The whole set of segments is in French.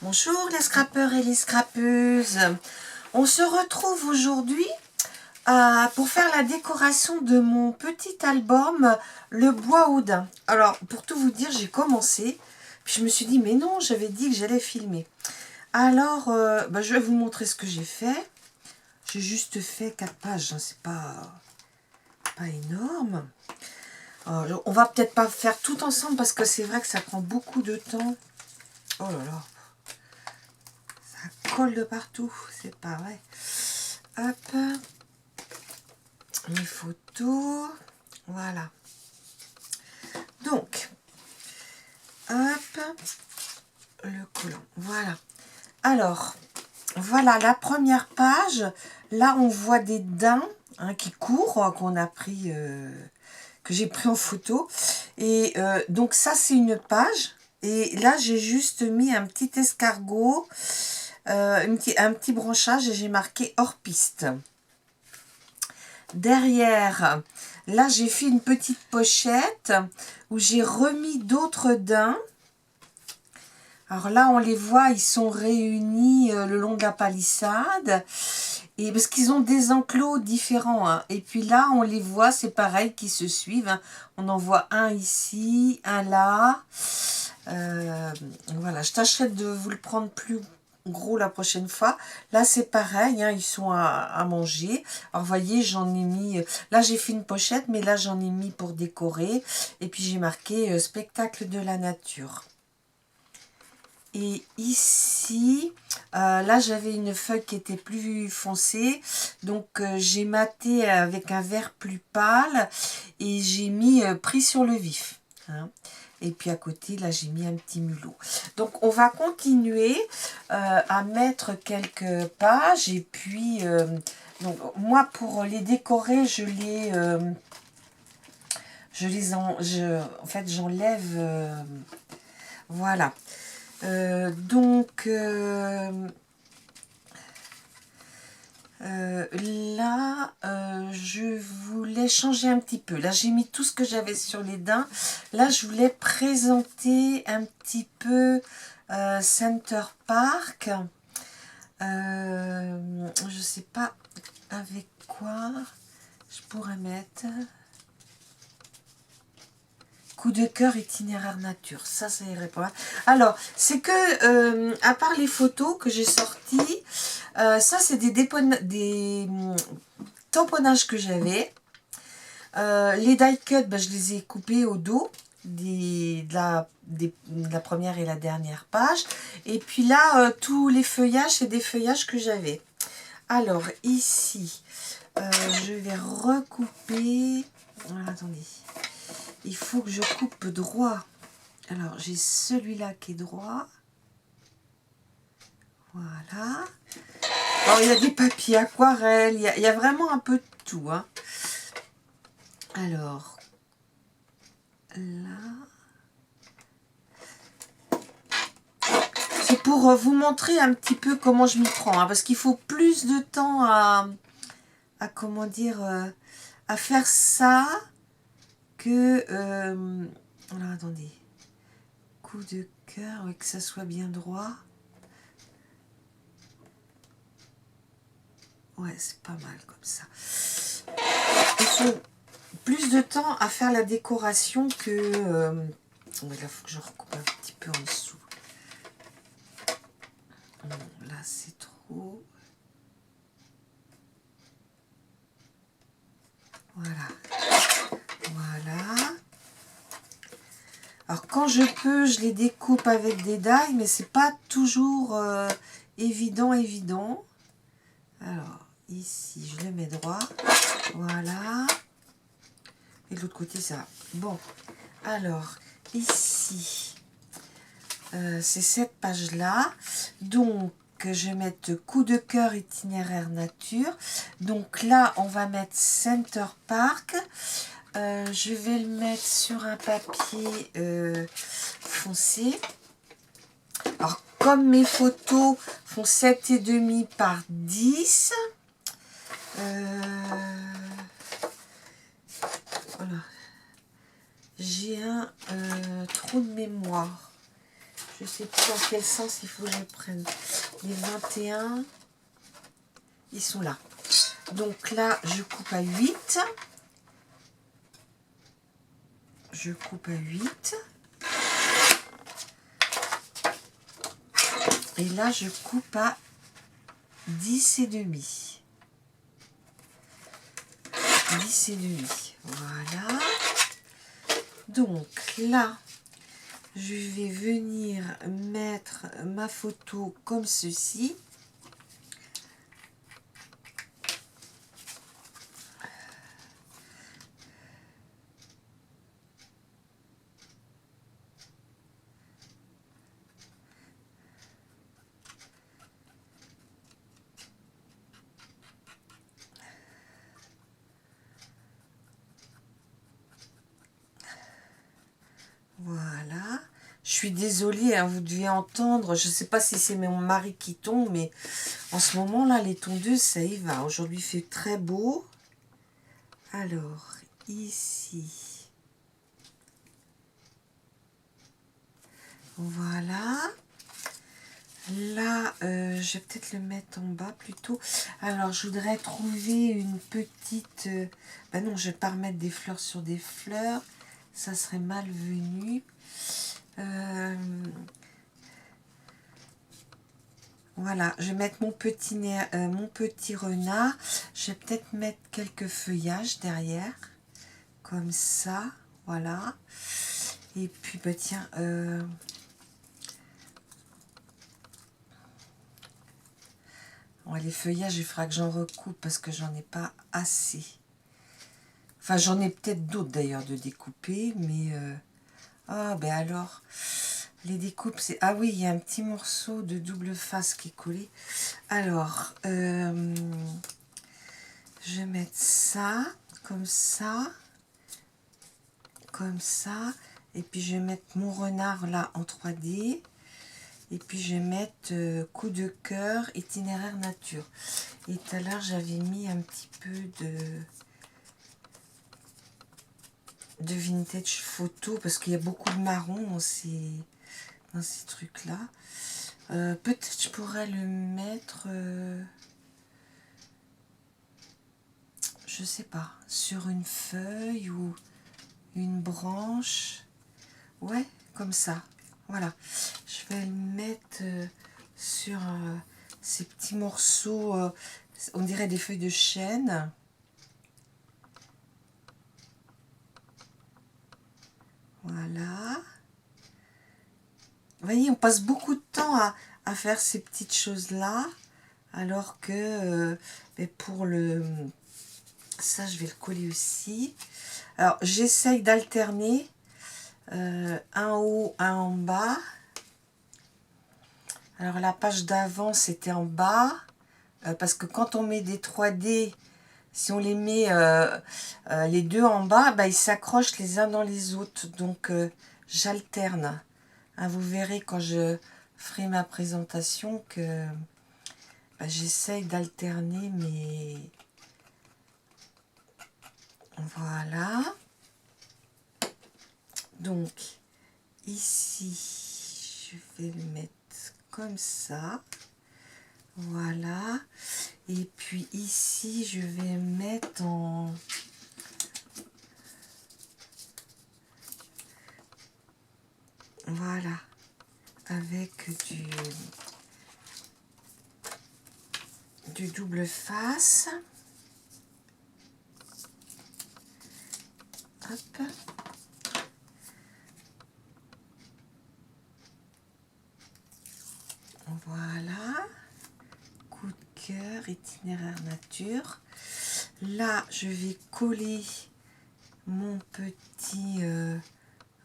Bonjour les scrappeurs et les scrappeuses. On se retrouve aujourd'hui pour faire la décoration de mon petit album Le Bois Houdin. Alors pour tout vous dire, j'ai commencé, puis je me suis dit mais non, j'avais dit que j'allais filmer. Alors je vais vous montrer ce que j'ai fait. J'ai juste fait 4 pages, hein, c'est pas énorme. On va peut-être pas faire tout ensemble parce que c'est vrai que ça prend beaucoup de temps. Oh là là. Colle de partout, c'est pas vrai. Hop, les photos, voilà. Donc, hop, le collant, voilà. Alors, voilà la première page. Là, on voit des daims qui courent, qu'on a pris, que j'ai pris en photo. Et donc ça, c'est une page. Et là, j'ai juste mis un petit escargot. Un petit branchage et j'ai marqué hors piste. Derrière, là j'ai fait une petite pochette où j'ai remis d'autres daims. Alors là on les voit, ils sont réunis le long de la palissade. Et parce qu'ils ont des enclos différents. Hein. Et puis là on les voit, c'est pareil, qui se suivent. Hein. On en voit un ici, un là. Voilà, je tâcherai de vous le prendre plus gros la prochaine fois. Là c'est pareil, hein, ils sont à manger. Alors vous voyez, j'en ai mis, là j'ai fait une pochette, mais là j'en ai mis pour décorer. Et puis j'ai marqué spectacle de la nature. Et ici, là j'avais une feuille qui était plus foncée, donc j'ai maté avec un vert plus pâle et j'ai mis pris sur le vif. Hein. Et puis à côté, là, j'ai mis un petit mulot. Donc, on va continuer à mettre quelques pages. Et puis, donc, moi, pour les décorer, en fait, j'enlève... voilà. Là, je voulais changer un petit peu. Là, j'ai mis tout ce que j'avais sur les daims. Là, je voulais présenter un petit peu Center Park. Je sais pas avec quoi je pourrais mettre. Coup de cœur itinéraire nature, ça irait pas. Alors, c'est que, à part les photos que j'ai sorties, ça c'est des tamponnages que j'avais. Les die cut, je les ai coupés au dos de la première et la dernière page. Et puis là, tous les feuillages, c'est des feuillages que j'avais. Alors, ici, je vais recouper. Voilà, attendez. Il faut que je coupe droit. Alors, j'ai celui-là qui est droit. Voilà. Alors, il y a des papiers aquarelles. Il y a vraiment un peu de tout. Hein. Alors, là. C'est pour vous montrer un petit peu comment je m'y prends. Hein, parce qu'il faut plus de temps à comment dire, à faire ça que... alors, attendez. Coup de cœur, que ça soit bien droit. Ouais, c'est pas mal comme ça. Il faut plus de temps à faire la décoration que... là, il faut que je recoupe un petit peu en dessous. Non, là, c'est trop... Voilà. Voilà. Alors, quand je peux, je les découpe avec des die, mais c'est pas toujours évident. Alors, ici, je le mets droit. Voilà. Et de l'autre côté, ça. Bon. Alors, ici, c'est cette page-là. Donc, je vais mettre coup de cœur itinéraire nature. Donc là, on va mettre Center Park. Je vais le mettre sur un papier foncé. Alors, comme mes photos font 7,5 par 10, voilà. J'ai un trou de mémoire. Je sais plus dans quel sens il faut que je prenne. Les 21, ils sont là. Donc là, je coupe à 8. Je coupe à 8. Et là, je coupe à 10 et demi. 10 et demi. Voilà. Donc là, je vais venir mettre ma photo comme ceci. Voilà. Je suis désolée, hein, vous devez entendre, je ne sais pas si c'est mon mari qui tombe, mais en ce moment là, les tondeuses, ça y va. Aujourd'hui, il fait très beau. Alors, ici. Voilà. Là, je vais peut-être le mettre en bas plutôt. Alors, je voudrais trouver une petite... ben non, je ne vais pas remettre des fleurs sur des fleurs. Ça serait malvenu. Voilà, je vais mettre mon petit renard. Je vais peut-être mettre quelques feuillages derrière. Comme ça. Voilà. Et puis, bah tiens... ouais, les feuillages, il faudra que j'en recoupe parce que j'en ai pas assez. Enfin, j'en ai peut-être d'autres d'ailleurs de découper, mais... ah, ben alors, les découpes, c'est... Ah oui, il y a un petit morceau de double face qui est collé. Alors, je vais mettre ça, comme ça, et puis je vais mettre mon renard là en 3D. Et puis je vais mettre coup de cœur, itinéraire nature. Et tout à l'heure, j'avais mis un petit peu de vintage photo parce qu'il y a beaucoup de marron dans ces trucs-là. Peut-être je pourrais le mettre, je sais pas, sur une feuille ou une branche. Ouais, comme ça. Voilà. Je vais le mettre sur ces petits morceaux, on dirait des feuilles de chêne. Voilà. Vous voyez, on passe beaucoup de temps à faire ces petites choses-là, alors que pour le... Ça, je vais le coller aussi. Alors, j'essaye d'alterner un en haut, un en bas. Alors, la page d'avant, c'était en bas, parce que quand on met des 3D, si on les met les deux en bas, bah, ils s'accrochent les uns dans les autres. Donc, j'alterne. Hein, vous verrez quand je ferai ma présentation que bah, j'essaye d'alterner mes... Voilà. Donc, ici, je vais le mettre comme ça. Voilà. Et puis ici, je vais mettre en... Voilà. Avec du double face. Hop. Voilà. Coup de cœur, itinéraire nature. Là, je vais coller mon petit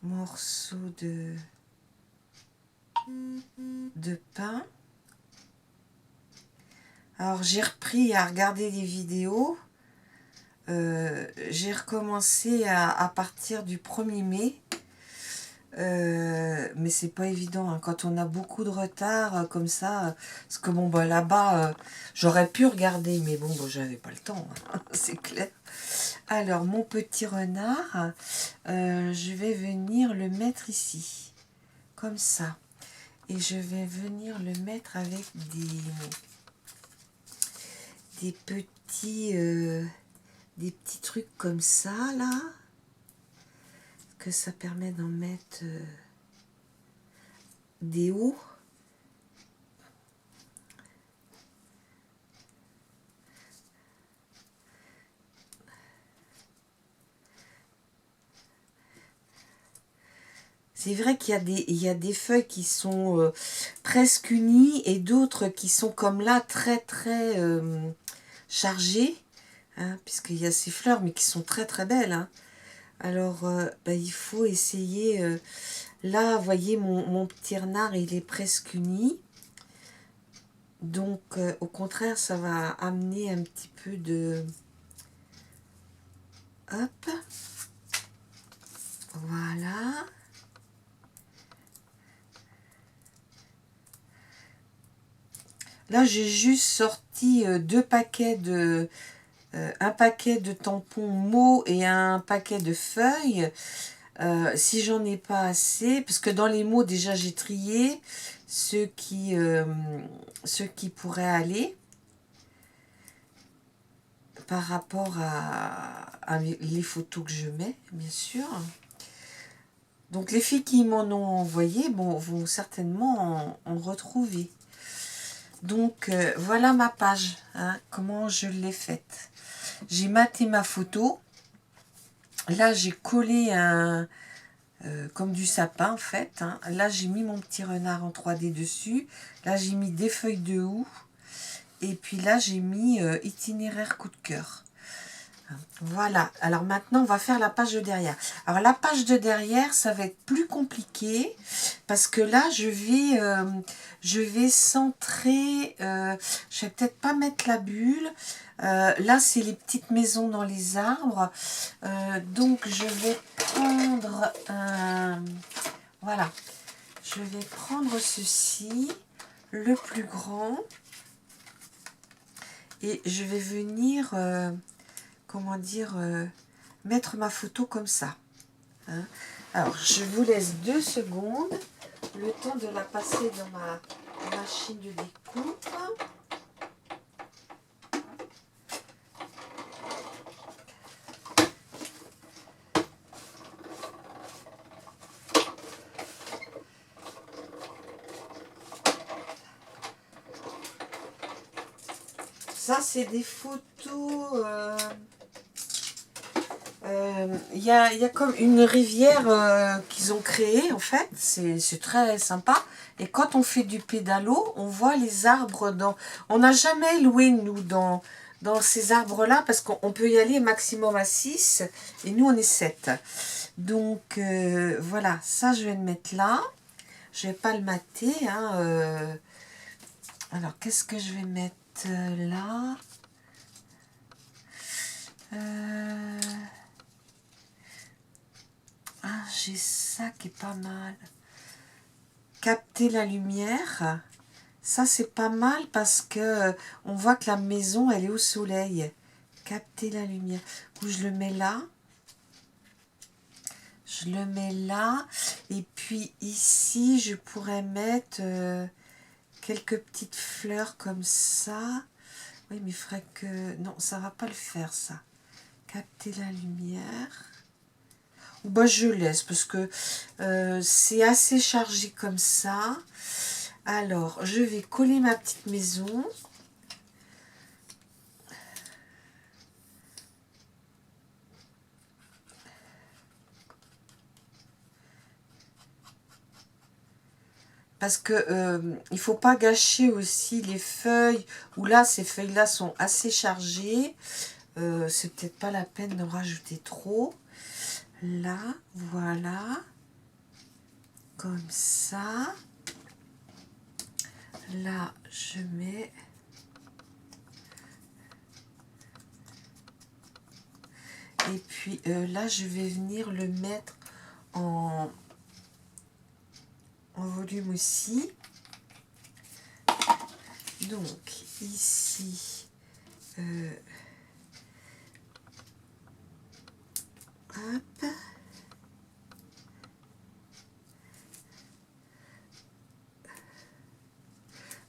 morceau de pain. Alors, j'ai repris à regarder des vidéos. J'ai recommencé à partir du 1er mai. Mais c'est pas évident hein, quand on a beaucoup de retard comme ça, parce que bon bah là-bas j'aurais pu regarder mais bon bah, j'avais pas le temps hein, c'est clair. Alors mon petit renard, je vais venir le mettre ici comme ça et je vais venir le mettre avec des petits trucs comme ça là, que ça permet d'en mettre des hauts. C'est vrai qu'il y a des feuilles qui sont presque unies et d'autres qui sont comme là très très chargées, hein, puisqu'il y a ces fleurs mais qui sont très très belles, hein. Alors bah, il faut essayer, là vous voyez mon petit renard il est presque uni, donc au contraire ça va amener un petit peu de, hop, voilà. Là, j'ai juste sorti deux paquets de... un paquet de tampons mots et un paquet de feuilles. Si j'en ai pas assez, parce que dans les mots, déjà, j'ai trié ceux qui pourraient aller par rapport à les photos que je mets, bien sûr. Donc, les filles qui m'en ont envoyé vont certainement en retrouver. Donc voilà ma page, hein, comment je l'ai faite. J'ai maté ma photo. Là j'ai collé un comme du sapin en fait, hein. Là j'ai mis mon petit renard en 3D dessus. Là j'ai mis des feuilles de houx. Et puis là j'ai mis itinéraire coup de cœur. Voilà, alors maintenant on va faire la page de derrière. Alors la page de derrière, ça va être plus compliqué parce que là je vais centrer, je vais peut-être pas mettre la bulle. Là c'est les petites maisons dans les arbres. Donc je vais prendre un, voilà, je vais prendre ceci, le plus grand, et je vais venir... comment dire, mettre ma photo comme ça, hein. Alors, je vous laisse 2 secondes, le temps de la passer dans ma machine de découpe. Ça, c'est des photos... il y a comme une rivière qu'ils ont créée en fait, c'est très sympa. Et quand on fait du pédalo, on voit les arbres dans... On n'a jamais loué nous dans ces arbres là parce qu'on peut y aller maximum à 6 et nous on est 7. Donc voilà, ça je vais le mettre là. Je vais pas le mater, hein, alors qu'est-ce que je vais mettre là, ah, j'ai ça qui est pas mal. Capter la lumière. Ça, c'est pas mal parce que on voit que la maison, elle est au soleil. Capter la lumière. Où je le mets là. Je le mets là. Et puis ici, je pourrais mettre quelques petites fleurs comme ça. Oui, mais il faudrait que... Non, ça va pas le faire, ça. Capter la lumière. Bah, je laisse parce que c'est assez chargé comme ça. Alors, je vais coller ma petite maison. Parce que il faut pas gâcher aussi les feuilles. Ou là, ces feuilles-là sont assez chargées. C'est peut-être pas la peine de rajouter trop. Là, voilà. Comme ça. Là, je mets... Et puis là, je vais venir le mettre en volume aussi. Donc, ici, hop.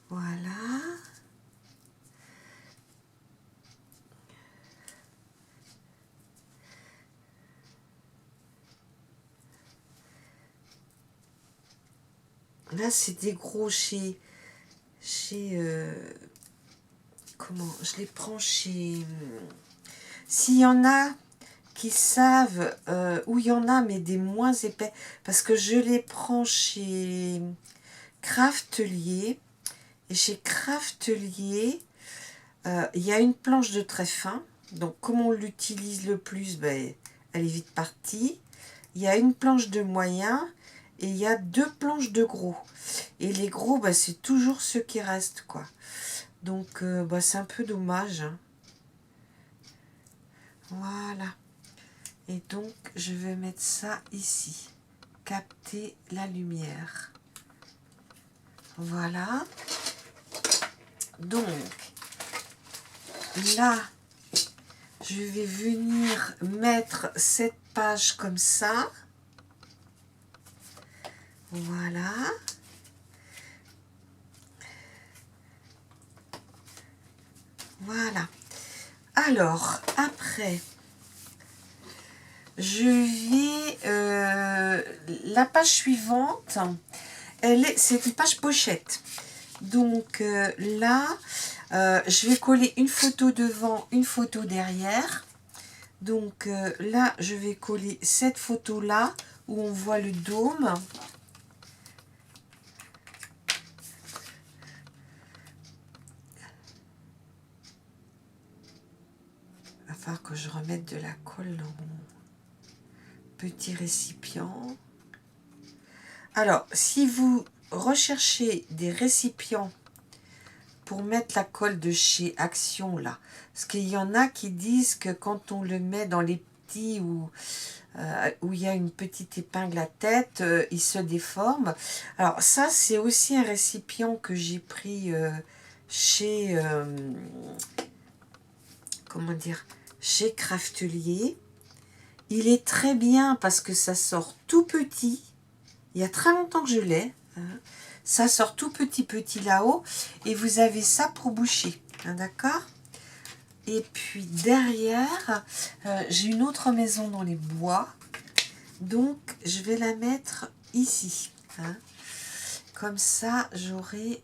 Voilà. Là, c'est des gros chez comment je les prends chez... S'il y en a qui savent où il y en a, mais des moins épais, parce que je les prends chez Craftelier. Et chez Craftelier, il y a une planche de très fin. Donc, comme on l'utilise le plus, ben, elle est vite partie. Il y a une planche de moyen et il y a 2 planches de gros. Et les gros, ben, c'est toujours ceux qui restent, quoi. Donc, ben, c'est un peu dommage. Hein. Voilà. Et donc, je vais mettre ça ici. Capter la lumière. Voilà. Donc, là, je vais venir mettre cette page comme ça. Voilà. Voilà. Alors, après, je vais... la page suivante, c'est une page pochette. Donc là, je vais coller une photo devant, une photo derrière. Donc là, je vais coller cette photo-là où on voit le dôme. Il va falloir que je remette de la colle dans mon petit récipient. Alors, si vous recherchez des récipients pour mettre la colle de chez Action, là, parce qu'il y en a qui disent que quand on le met dans les petits où il y a une petite épingle à tête, il se déforme. Alors ça, c'est aussi un récipient que j'ai pris chez, comment dire, chez Craftelier. Il est très bien parce que ça sort tout petit. Il y a très longtemps que je l'ai. Hein. Ça sort tout petit là-haut. Et vous avez ça pour boucher. Hein, d'accord ? Et puis derrière, j'ai une autre maison dans les bois. Donc, je vais la mettre ici. Hein. Comme ça, j'aurai...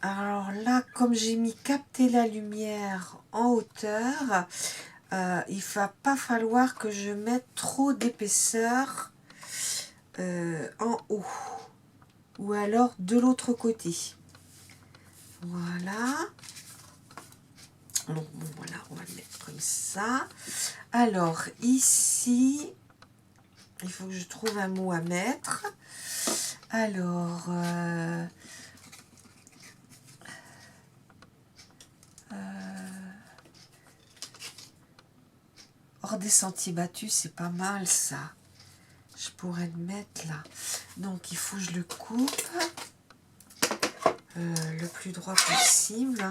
Alors là, comme j'ai mis capter la lumière en hauteur, il ne va pas falloir que je mette trop d'épaisseur en haut. Ou alors de l'autre côté. Voilà. Donc bon, voilà, on va le mettre comme ça. Alors ici, il faut que je trouve un mot à mettre. Alors, hors des sentiers battus, c'est pas mal ça. Je pourrais le mettre là. Donc il faut que je le coupe le plus droit possible.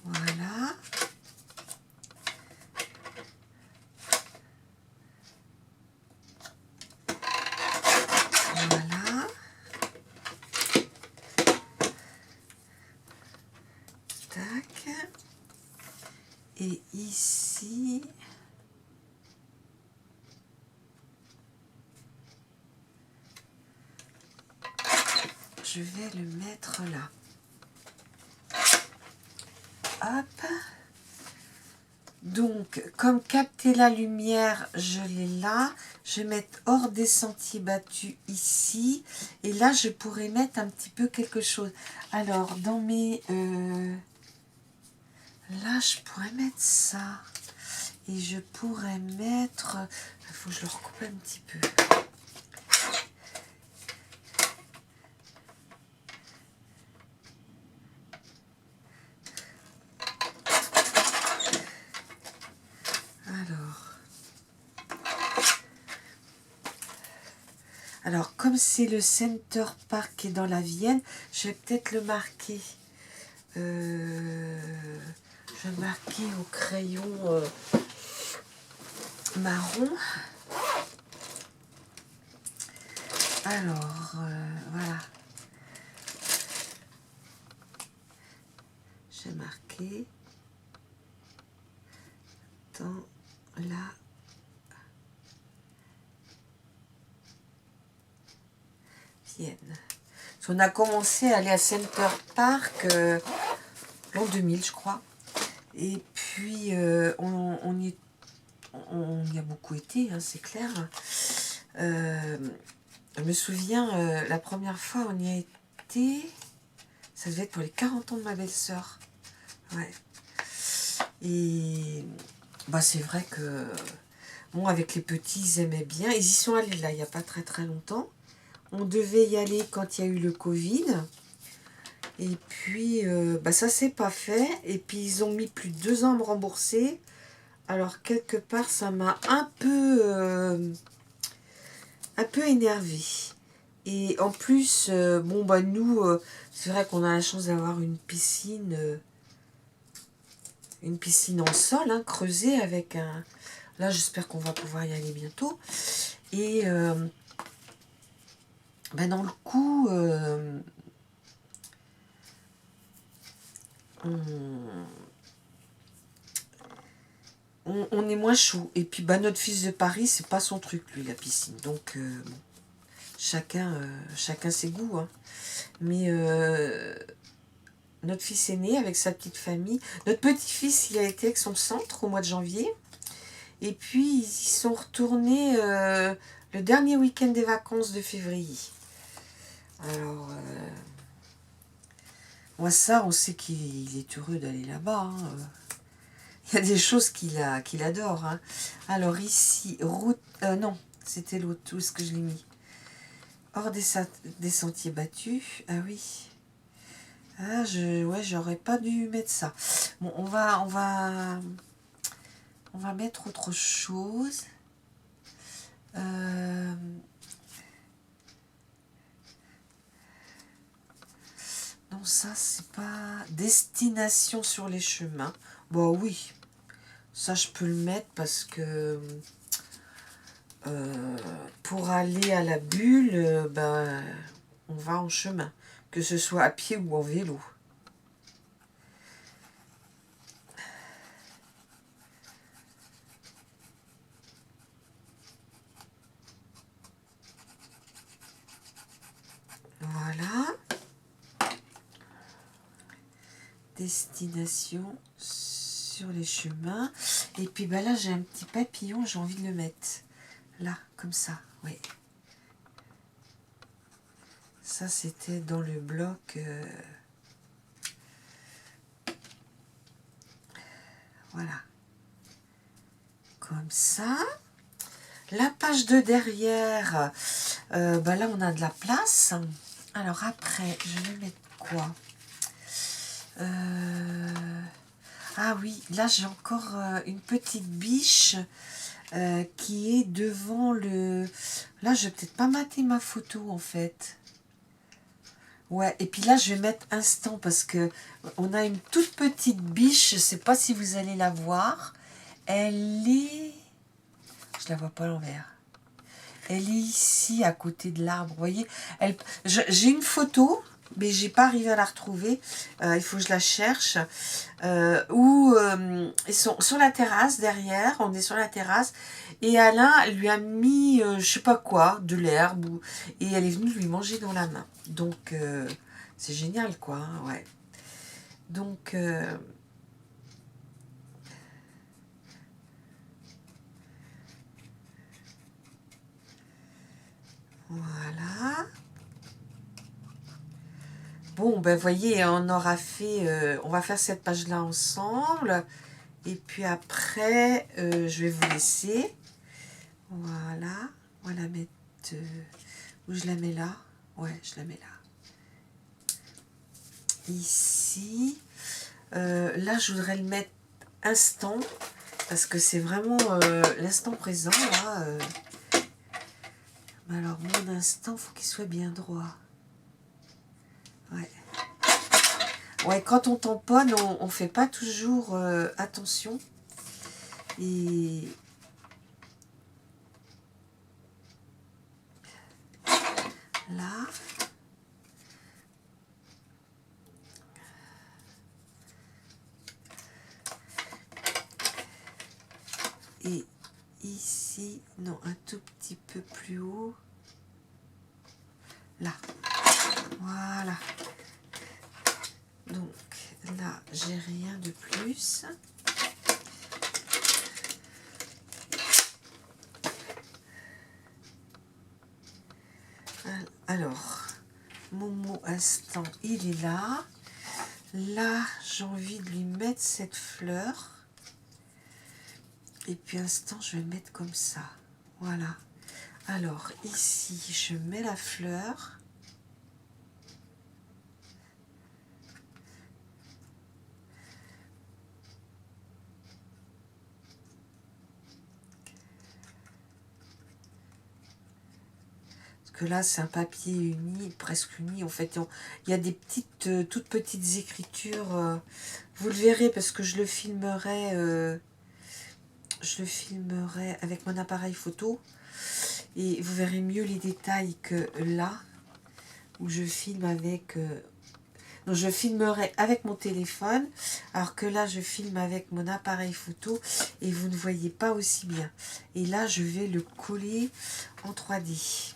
Voilà. Voilà. Tac. Et ici... je vais le mettre là. Hop. Donc, comme capter la lumière, je l'ai là. Je vais mettre hors des sentiers battus ici. Et là, je pourrais mettre un petit peu quelque chose. Alors, dans mes... là, je pourrais mettre ça. Et je pourrais mettre... il faut que je le recoupe un petit peu. Alors, comme c'est le Center Park qui est dans la Vienne, je vais peut-être le marquer. Je vais le marquer au crayon marron. Alors, voilà. J'ai marqué dans la Vienne. On a commencé à aller à Center Park l'an 2000, je crois. Et puis, on y a beaucoup été, hein, c'est clair. Je me souviens, la première fois, on y a été... Ça devait être pour les 40 ans de ma belle-sœur. Ouais. Et bah, c'est vrai que... Bon, avec les petits, ils aimaient bien. Ils y sont allés là, il n'y a pas très très longtemps. On devait y aller quand il y a eu le Covid. Et puis, bah, ça s'est pas fait. Et puis, ils ont mis plus de 2 ans à me rembourser. Alors, quelque part, ça m'a un peu énervée. Et en plus, bon, bah, nous, c'est vrai qu'on a la chance d'avoir une piscine en sol, hein, creusée avec un... Là, j'espère qu'on va pouvoir y aller bientôt. Et ben dans le coup, on est moins chaud. Et puis, bah, notre fils de Paris, c'est pas son truc, lui, la piscine. Donc, bon, chacun ses goûts. Hein. Mais notre fils aîné, avec sa petite famille, notre petit-fils, il a été avec son centre au mois de janvier. Et puis, ils y sont retournés le dernier week-end des vacances de février. Alors, moi, ça, on sait qu'il est heureux d'aller là-bas. Hein. Il y a des choses qu'il adore. Hein. Alors, ici, route... non, c'était l'autre. Où est-ce que je l'ai mis? Hors des sentiers battus. Ah oui. Ah, ouais, j'aurais pas dû mettre ça. Bon, on va mettre autre chose. Non, ça, c'est pas... Destination sur les chemins. Bon, oui. Ça, je peux le mettre parce que... pour aller à la bulle, ben, on va en chemin. Que ce soit à pied ou en vélo. Voilà. Destination sur les chemins. Et puis ben là, j'ai un petit papillon, j'ai envie de le mettre. Là, comme ça, oui. Ça, c'était dans le bloc... voilà. Comme ça. La page de derrière, bah là, on a de la place. Alors après, je vais mettre quoi? Ah oui, là, j'ai encore une petite biche qui est devant le... Là, je vais peut-être pas mater ma photo, en fait. Ouais, et puis là, je vais mettre instant parce que on a une toute petite biche. Je sais pas si vous allez la voir. Elle est... Je la vois pas à l'envers. Elle est ici, à côté de l'arbre. Vous voyez, j'ai une photo, mais j'ai pas arrivé à la retrouver. Il faut que je la cherche. Où ils sont sur la terrasse, derrière. On est sur la terrasse. Et Alain lui a mis, je sais pas quoi, de l'herbe. Et elle est venue lui manger dans la main. Donc, c'est génial, quoi. Hein, ouais. Donc... voilà. Bon, ben voyez, on aura fait... on va faire cette page-là ensemble. Et puis après, je vais vous laisser. Voilà. On va la mettre... où je la mets là? Ouais, je la mets là. Ici. Là, je voudrais le mettre instant. Parce que c'est vraiment l'instant présent, là. Mais alors, mon instant, faut qu'il soit bien droit. Ouais. Ouais, quand on tamponne, on fait pas toujours attention. Et là. Et ici, non, un tout petit peu plus haut. Là. Voilà. Donc là, j'ai rien de plus. Alors, mon mot instant, il est là. Là, j'ai envie de lui mettre cette fleur. Et puis instant, je vais le mettre comme ça. Voilà. Alors, ici, je mets la fleur. Que là c'est un papier uni, presque uni en fait. Il y a des petites, toutes petites écritures. Vous le verrez parce que je le filmerai avec mon appareil photo. Et vous verrez mieux les détails que là, où je filme avec... donc je filmerai avec mon téléphone, alors que là je filme avec mon appareil photo et vous ne voyez pas aussi bien. Et là je vais le coller en 3D.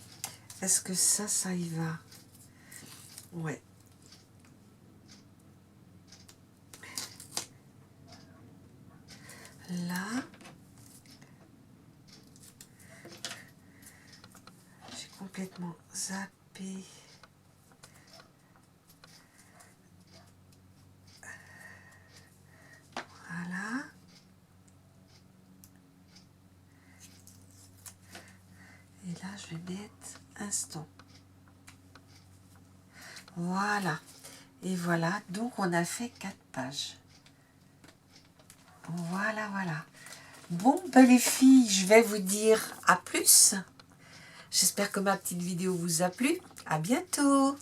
Est-ce que ça y va? Ouais. Là, j'ai complètement zappé. Voilà. Et là, je vais mettre instant. Voilà. Et voilà, donc on a fait 4 pages. Voilà, voilà. Bon, ben les filles, je vais vous dire à plus. J'espère que ma petite vidéo vous a plu. À bientôt.